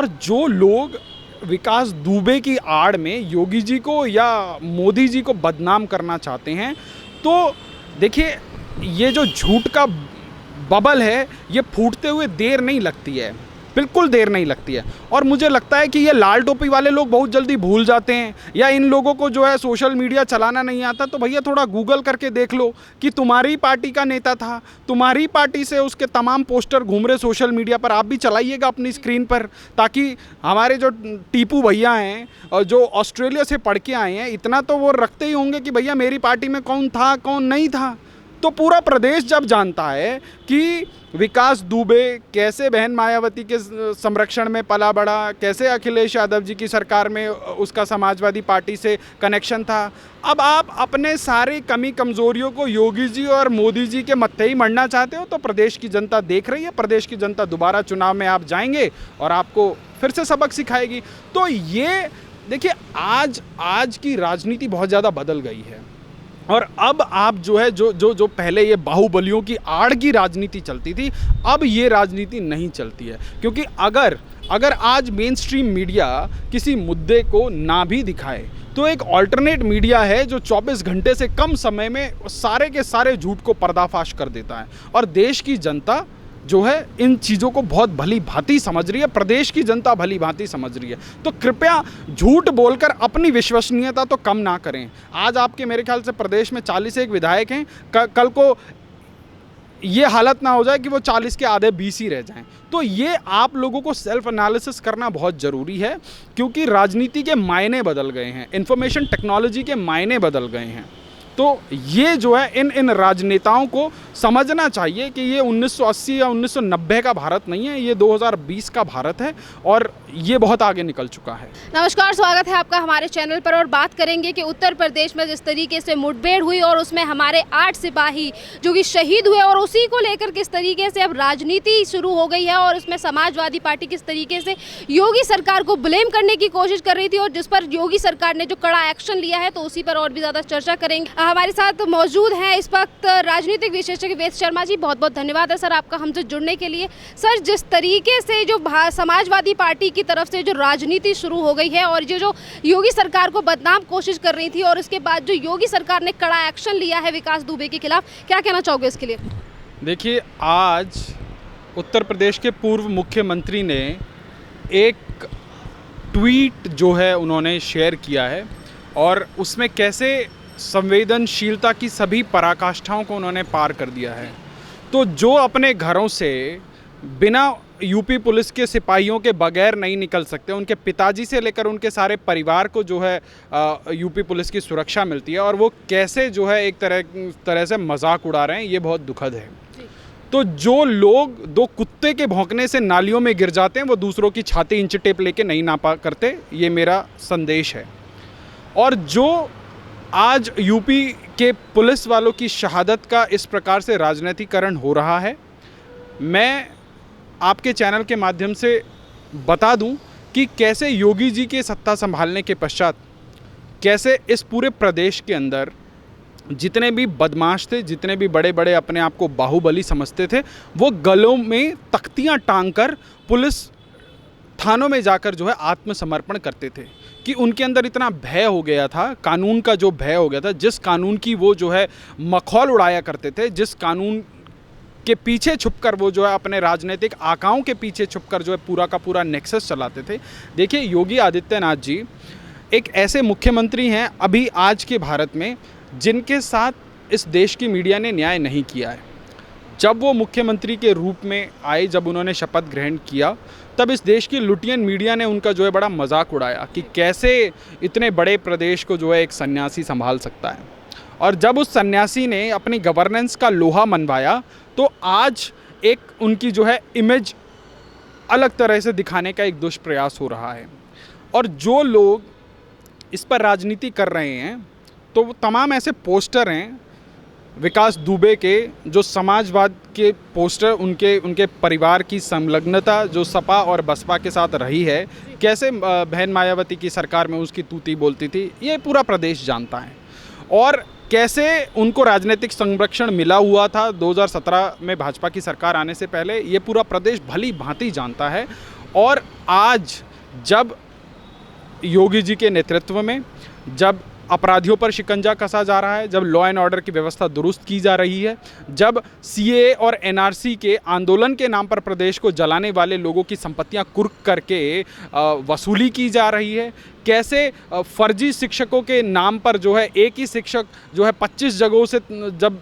और जो लोग विकास दुबे की आड़ में योगी जी को या मोदी जी को बदनाम करना चाहते हैं, तो देखिए ये जो झूठ का बबल है ये फूटते हुए देर नहीं लगती है, बिल्कुल देर नहीं लगती है। और मुझे लगता है कि ये लाल टोपी वाले लोग बहुत जल्दी भूल जाते हैं, या इन लोगों को जो है सोशल मीडिया चलाना नहीं आता, तो भैया थोड़ा गूगल करके देख लो कि तुम्हारी पार्टी का नेता था, तुम्हारी पार्टी से उसके तमाम पोस्टर घूम रहे सोशल मीडिया पर, आप भी चलाइएगा अपनी स्क्रीन पर, ताकि हमारे जो टीपू भैया हैं और जो ऑस्ट्रेलिया से पढ़ के आए हैं, इतना तो वो रखते ही होंगे कि भैया मेरी पार्टी में कौन था कौन नहीं था। तो पूरा प्रदेश जब जानता है कि विकास दुबे कैसे बहन मायावती के संरक्षण में पला बढ़ा, कैसे अखिलेश यादव जी की सरकार में उसका समाजवादी पार्टी से कनेक्शन था, अब आप अपने सारी कमी कमज़ोरियों को योगी जी और मोदी जी के मत्थे ही मरना चाहते हो, तो प्रदेश की जनता देख रही है। प्रदेश की जनता दोबारा चुनाव में आप जाएंगे और आपको फिर से सबक सिखाएगी। तो ये देखिए आज की राजनीति बहुत ज़्यादा बदल गई है, और अब आप जो है जो पहले ये बाहुबलियों की आड़ की राजनीति चलती थी, अब ये राजनीति नहीं चलती है। क्योंकि अगर आज मेन स्ट्रीम मीडिया किसी मुद्दे को ना भी दिखाए, तो एक ऑल्टरनेट मीडिया है जो 24 घंटे से कम समय में सारे के सारे झूठ को पर्दाफाश कर देता है। और देश की जनता जो है इन चीज़ों को बहुत भली भांति समझ रही है, प्रदेश की जनता भली भांति समझ रही है। तो कृपया झूठ बोलकर अपनी विश्वसनीयता तो कम ना करें। आज आपके मेरे ख्याल से प्रदेश में 41 विधायक हैं, कल को ये हालत ना हो जाए कि वो 40 के आधे 20 ही रह जाएं। तो ये आप लोगों को सेल्फ एनालिसिस करना बहुत ज़रूरी है, क्योंकि राजनीति के मायने बदल गए हैं, इंफॉर्मेशन टेक्नोलॉजी के मायने बदल गए हैं। तो ये जो है इन राजनेताओं को समझना चाहिए कि ये 1980 या 1990 का भारत नहीं है, ये 2020 का भारत है, और ये बहुत आगे निकल चुका है। नमस्कार, स्वागत है आपका हमारे चैनल पर। और बात करेंगे कि उत्तर प्रदेश में जिस तरीके से मुठभेड़ हुई और उसमें हमारे 8 सिपाही जो कि शहीद हुए, और उसी को लेकर किस तरीके से अब राजनीति शुरू हो गई है, और उसमें समाजवादी पार्टी किस तरीके से योगी सरकार को ब्लेम करने की कोशिश कर रही थी, और जिस पर योगी सरकार ने जो कड़ा एक्शन लिया है, तो उसी पर और भी ज़्यादा चर्चा करेंगे। हमारे साथ मौजूद हैं इस वक्त राजनीतिक विशेषज्ञ वेद शर्मा जी। बहुत बहुत धन्यवाद है सर आपका हमसे जुड़ने के लिए। सर, जिस तरीके से जो समाजवादी पार्टी की तरफ से जो राजनीति शुरू हो गई है, और जो योगी सरकार को बदनाम कोशिश कर रही थी, और उसके बाद जो योगी सरकार ने कड़ा एक्शन लिया है विकास दुबे के खिलाफ, क्या कहना चाहोगे इसके लिए? देखिए, आज उत्तर प्रदेश के पूर्व मुख्यमंत्री ने एक ट्वीट जो है उन्होंने शेयर किया है, और उसमें कैसे संवेदनशीलता की सभी पराकाष्ठाओं को उन्होंने पार कर दिया है। तो जो अपने घरों से बिना यूपी पुलिस के सिपाहियों के बगैर नहीं निकल सकते, उनके पिताजी से लेकर उनके सारे परिवार को जो है यूपी पुलिस की सुरक्षा मिलती है, और वो कैसे जो है एक तरह से मजाक उड़ा रहे हैं, ये बहुत दुखद है। तो जो लोग 2 कुत्ते के भौंकने से नालियों में गिर जाते हैं, वो दूसरों की छाती इंच टेप लेके नहीं नापा करते, ये मेरा संदेश है। और जो आज यूपी के पुलिस वालों की शहादत का इस प्रकार से राजनीतिकरण हो रहा है, मैं आपके चैनल के माध्यम से बता दूं कि कैसे योगी जी के सत्ता संभालने के पश्चात कैसे इस पूरे प्रदेश के अंदर जितने भी बदमाश थे, जितने भी बड़े बड़े अपने आप को बाहुबली समझते थे, वो गलों में तख्तियां टांग कर पुलिस थानों में जाकर जो है आत्मसमर्पण करते थे, कि उनके अंदर इतना भय हो गया था, कानून का जो भय हो गया था, जिस कानून की वो जो है मखौल उड़ाया करते थे, जिस कानून के पीछे छुपकर वो जो है अपने राजनीतिक आकाओं के पीछे छुपकर जो है पूरा का पूरा नेक्सस चलाते थे। देखिए, योगी आदित्यनाथ जी एक ऐसे मुख्यमंत्री हैं अभी आज के भारत में जिनके साथ इस देश की मीडिया ने न्याय नहीं किया है। जब वो मुख्यमंत्री के रूप में आए, जब उन्होंने शपथ ग्रहण किया, तब इस देश की लुटियन मीडिया ने उनका जो है बड़ा मजाक उड़ाया कि कैसे इतने बड़े प्रदेश को जो है एक सन्यासी संभाल सकता है। और जब उस सन्यासी ने अपनी गवर्नेंस का लोहा मनवाया, तो आज एक उनकी जो है इमेज अलग तरह से दिखाने का एक दुष्प्रयास हो रहा है। और जो लोग इस पर राजनीति कर रहे हैं, तो वो तमाम ऐसे पोस्टर हैं विकास दुबे के, जो समाजवाद के पोस्टर, उनके परिवार की संलग्नता जो सपा और बसपा के साथ रही है, कैसे बहन मायावती की सरकार में उसकी तूती बोलती थी, ये पूरा प्रदेश जानता है। और कैसे उनको राजनीतिक संरक्षण मिला हुआ था 2017 में भाजपा की सरकार आने से पहले, ये पूरा प्रदेश भली भांति जानता है। और आज जब योगी जी के नेतृत्व में जब अपराधियों पर शिकंजा कसा जा रहा है, जब लॉ एंड ऑर्डर की व्यवस्था दुरुस्त की जा रही है, जब सीएए और एनआरसी के आंदोलन के नाम पर प्रदेश को जलाने वाले लोगों की संपत्तियां कुर्क करके वसूली की जा रही है, कैसे फर्जी शिक्षकों के नाम पर जो है एक ही शिक्षक जो है 25 जगहों से जब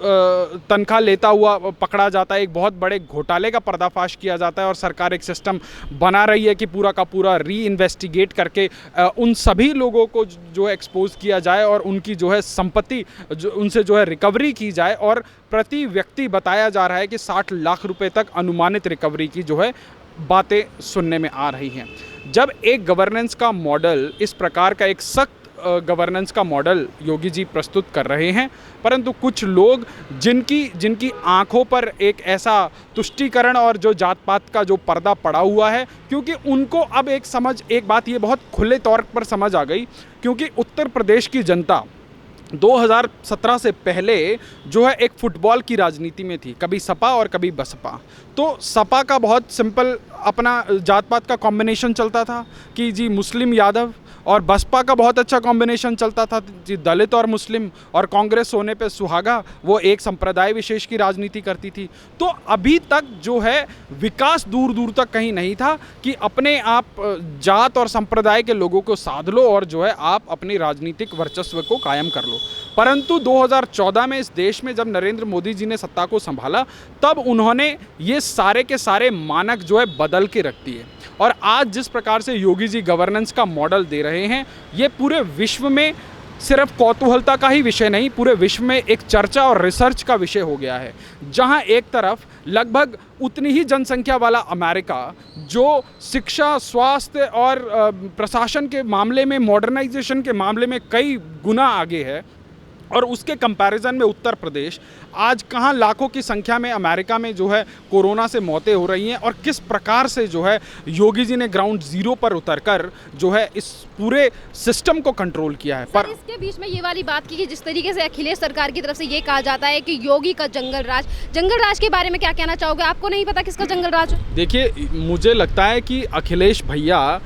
तनख्वाह लेता हुआ पकड़ा जाता है, एक बहुत बड़े घोटाले का पर्दाफाश किया जाता है और सरकार एक सिस्टम बना रही है कि पूरा का पूरा री इन्वेस्टिगेट करके उन सभी लोगों को जो है एक्सपोज किया जाए और उनकी जो है संपत्ति उनसे जो है रिकवरी की जाए। और प्रति व्यक्ति बताया जा रहा है कि 60 लाख रुपए तक अनुमानित रिकवरी की जो है बातें सुनने में आ रही हैं। जब एक गवर्नेंस का मॉडल, इस प्रकार का एक सख्त गवर्नेंस का मॉडल योगी जी प्रस्तुत कर रहे हैं, परंतु कुछ लोग जिनकी आंखों पर एक ऐसा तुष्टीकरण और जो जात पात का जो पर्दा पड़ा हुआ है, क्योंकि उनको अब एक बात ये बहुत खुले तौर पर समझ आ गई, क्योंकि उत्तर प्रदेश की जनता 2017 से पहले जो है एक फुटबॉल की राजनीति में थी, कभी सपा और कभी बसपा। तो सपा का बहुत सिंपल अपना जात पात का कॉम्बिनेशन चलता था कि जी मुस्लिम यादव, और बसपा का बहुत अच्छा कॉम्बिनेशन चलता था जी दलित और मुस्लिम, और कांग्रेस होने पे सुहागा, वो एक संप्रदाय विशेष की राजनीति करती थी। तो अभी तक जो है विकास दूर दूर तक कहीं नहीं था कि अपने आप जात और संप्रदाय के लोगों को साध लो और जो है आप अपनी राजनीतिक वर्चस्व को कायम कर लो। परंतु 2014 में इस देश में जब नरेंद्र मोदी जी ने सत्ता को संभाला, तब उन्होंने ये सारे के सारे मानक जो है बदल के रख दिए। और आज जिस प्रकार से योगी जी गवर्नेंस का मॉडल दे रहे हैं, ये पूरे विश्व में सिर्फ कौतूहलता का ही विषय नहीं, पूरे विश्व में एक चर्चा और रिसर्च का विषय हो गया है। जहां एक तरफ लगभग उतनी ही जनसंख्या वाला अमेरिका, जो शिक्षा, स्वास्थ्य और प्रशासन के मामले में, मॉडर्नाइजेशन के मामले में कई गुना आगे है, और उसके कंपैरिजन में उत्तर प्रदेश आज कहाँ लाखों की संख्या में अमेरिका में जो है कोरोना से मौतें हो रही हैं, और किस प्रकार से जो है योगी जी ने ग्राउंड जीरो पर उतरकर जो है इस पूरे सिस्टम को कंट्रोल किया है। पर इसके बीच में ये वाली बात की कि जिस तरीके से अखिलेश सरकार की तरफ से ये कहा जाता है कि योगी का जंगल राज के बारे में क्या कहना चाहोगे? आपको नहीं पता किसका जंगल राज है? देखिए, मुझे लगता है कि अखिलेश भैया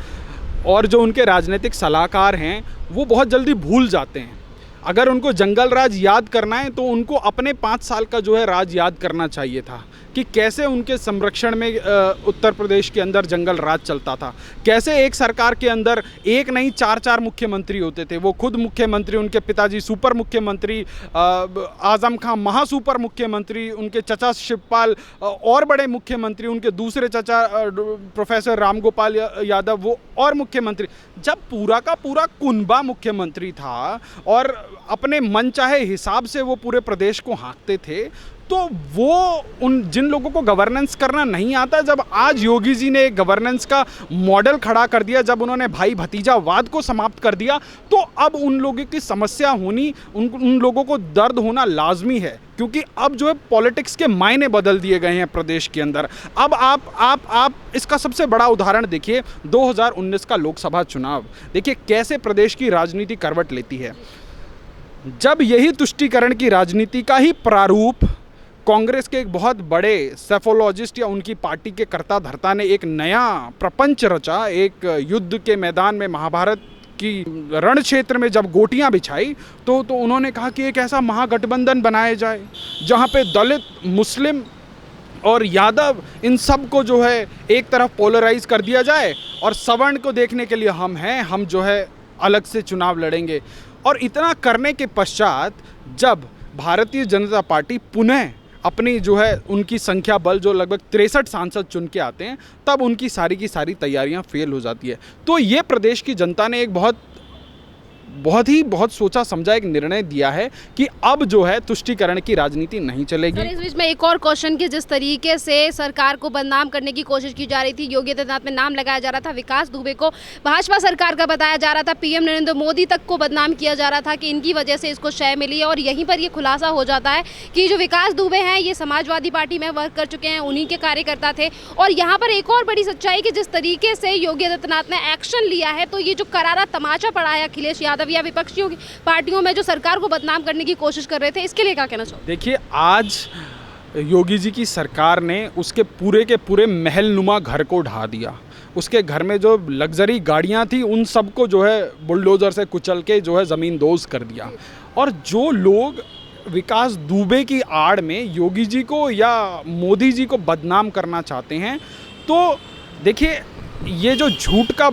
और जो उनके राजनीतिक सलाहकार हैं वो बहुत जल्दी भूल जाते हैं। अगर उनको जंगल राज याद करना है तो उनको अपने 5 साल का जो है राज याद करना चाहिए था कि कैसे उनके संरक्षण में उत्तर प्रदेश के अंदर जंगल राज चलता था, कैसे एक सरकार के अंदर एक नहीं 4-4 मुख्यमंत्री होते थे। वो खुद मुख्यमंत्री, उनके पिताजी सुपर मुख्यमंत्री, आजम खान महासुपर मुख्यमंत्री, उनके चचा शिवपाल और बड़े मुख्यमंत्री, उनके दूसरे चचा प्रोफेसर राम गोपाल यादव वो और मुख्यमंत्री। जब पूरा का पूरा कुनबा मुख्यमंत्री था और अपने मन चाहे हिसाब से वो पूरे प्रदेश को हाँकते थे, तो वो उन जिन लोगों को गवर्नेंस करना नहीं आता, जब आज योगी जी ने एक गवर्नेंस का मॉडल खड़ा कर दिया, जब उन्होंने भाई भतीजावाद को समाप्त कर दिया, तो अब उन लोगों की समस्या होनी, उन लोगों को दर्द होना लाजमी है, क्योंकि अब जो है पॉलिटिक्स के मायने बदल दिए गए हैं प्रदेश के अंदर। अब आप इसका सबसे बड़ा उदाहरण देखिए 2019 का लोकसभा चुनाव, देखिए कैसे प्रदेश की राजनीति करवट लेती है। जब यही तुष्टीकरण की राजनीति का ही प्रारूप कांग्रेस के एक बहुत बड़े सेफोलॉजिस्ट या उनकी पार्टी के कर्ता धर्ता ने एक नया प्रपंच रचा, एक युद्ध के मैदान में महाभारत की रण क्षेत्र में जब गोटियां बिछाई, तो उन्होंने कहा कि एक ऐसा महागठबंधन बनाया जाए जहां पे दलित, मुस्लिम और यादव इन सब को जो है एक तरफ पोलराइज कर दिया जाए, और सवर्ण को देखने के लिए हम जो है अलग से चुनाव लड़ेंगे। और इतना करने के पश्चात जब भारतीय जनता पार्टी पुनः अपनी जो है उनकी संख्या बल जो लगभग 63 सांसद चुन के आते हैं, तब उनकी सारी की सारी तैयारियां फेल हो जाती है। तो ये प्रदेश की जनता ने एक बहुत सोचा समझा एक निर्णय दिया है कि अब जो है तुष्टीकरण की राजनीति नहीं चलेगी। इस बीच में एक और क्वेश्चन कि जिस तरीके से सरकार को बदनाम करने की कोशिश की जा रही थी, योगी आदित्यनाथ में नाम लगाया जा रहा था, विकास दुबे को भाजपा सरकार का बताया जा रहा था, पीएम नरेंद्र मोदी तक को बदनाम किया जा रहा था कि इनकी वजह से इसको शय मिली है, और यहीं पर ये खुलासा हो जाता है कि जो विकास दुबे हैं ये समाजवादी पार्टी में वर्क कर चुके हैं, उन्हीं के कार्यकर्ता थे। और यहाँ पर एक और बड़ी सच्चाई कि जिस तरीके से योगी आदित्यनाथ ने एक्शन लिया है, तो ये जो करारा तमाचा पड़ा है अखिलेश यादव या विपक्षियों की पार्टियों में जो सरकार को बदनाम करने की कोशिश कर रहे थे, इसके लिए क्या कहना चाहोगे? देखिए, आज योगी जी की सरकार ने उसके पूरे के पूरे महलनुमा घर को ढा दिया। उसके घर में जो लग्जरी गाड़ियाँ थी उन सबको जो है बुलडोज़र से कुचल के जो है ज़मीन दोज कर दिया। और जो लोग विकास दुबे की आड़ में योगी जी को या मोदी जी को बदनाम करना चाहते हैं, तो देखिए ये जो झूठ का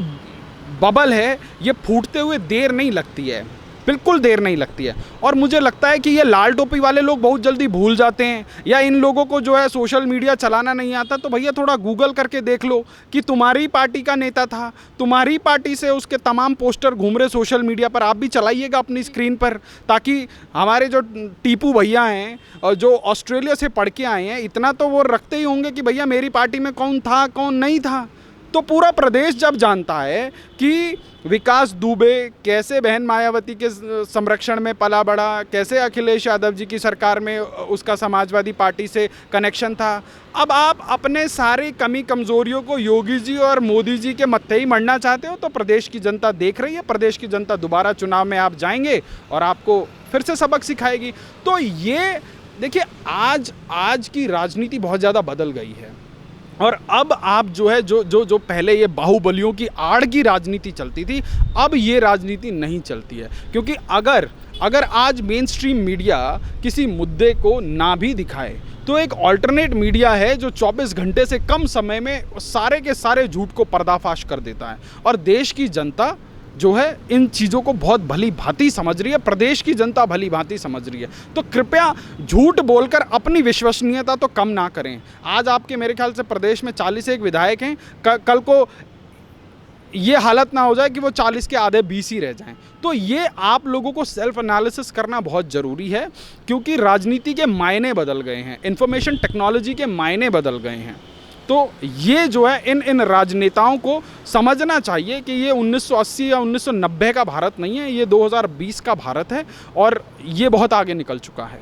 बबल है ये फूटते हुए देर नहीं लगती है, बिल्कुल देर नहीं लगती है। और मुझे लगता है कि ये लाल टोपी वाले लोग बहुत जल्दी भूल जाते हैं, या इन लोगों को जो है सोशल मीडिया चलाना नहीं आता। तो भैया थोड़ा गूगल करके देख लो कि तुम्हारी पार्टी का नेता था, तुम्हारी पार्टी से उसके तमाम पोस्टर घूम रहे सोशल मीडिया पर, आप भी चलाइएगा अपनी स्क्रीन पर, ताकि हमारे जो टीपू भैया हैं और जो ऑस्ट्रेलिया से पढ़ के आए हैं, इतना तो वो रखते ही होंगे कि भैया मेरी पार्टी में कौन था कौन नहीं था। तो पूरा प्रदेश जब जानता है कि विकास दुबे कैसे बहन मायावती के संरक्षण में पला बढ़ा, कैसे अखिलेश यादव जी की सरकार में उसका समाजवादी पार्टी से कनेक्शन था, अब आप अपने सारी कमी कमज़ोरियों को योगी जी और मोदी जी के मत्थे ही मढ़ना चाहते हो। तो प्रदेश की जनता देख रही है, प्रदेश की जनता दोबारा चुनाव में आप जाएंगे और आपको फिर से सबक सिखाएगी। तो ये देखिए आज की राजनीति बहुत ज़्यादा बदल गई है। और अब आप जो है जो पहले ये बाहुबलियों की आड़ की राजनीति चलती थी, अब ये राजनीति नहीं चलती है। क्योंकि अगर आज मेन स्ट्रीम मीडिया किसी मुद्दे को ना भी दिखाए, तो एक ऑल्टरनेट मीडिया है जो 24 घंटे से कम समय में सारे के सारे झूठ को पर्दाफाश कर देता है। और देश की जनता जो है इन चीज़ों को बहुत भली भांति समझ रही है, प्रदेश की जनता भली भांति समझ रही है। तो कृपया झूठ बोलकर अपनी विश्वसनीयता तो कम ना करें। आज आपके मेरे ख्याल से प्रदेश में 41 विधायक हैं, कल को ये हालत ना हो जाए कि वो 40 के आधे 20 ही रह जाएं। तो ये आप लोगों को सेल्फ एनालिसिस करना बहुत ज़रूरी है, क्योंकि राजनीति के मायने बदल गए हैं, इंफॉर्मेशन टेक्नोलॉजी के मायने बदल गए हैं। तो ये जो है इन राजनेताओं को समझना चाहिए कि ये 1980 या 1990 का भारत नहीं है, ये 2020 का भारत है और ये बहुत आगे निकल चुका है।